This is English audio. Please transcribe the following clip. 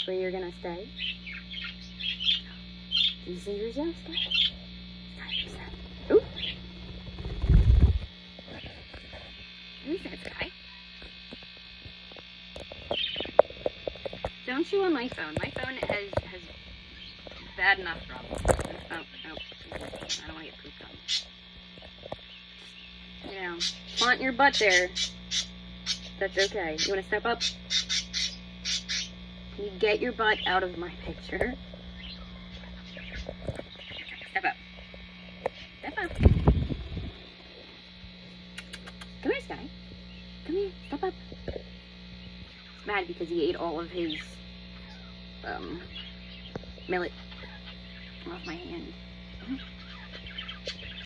this where you're gonna stay? Do you see yourself, Sky? Ooh. Who's that, Sky? Don't chew on my phone. My phone has bad enough problems. Oh, I don't want to get pooped on. You know, flaunt your butt there. That's okay. You want to step up? Can you get your butt out of my picture? Step up. Step up. Come here, Sky. Come here. Step up. He's mad because he ate all of his millet off my hand.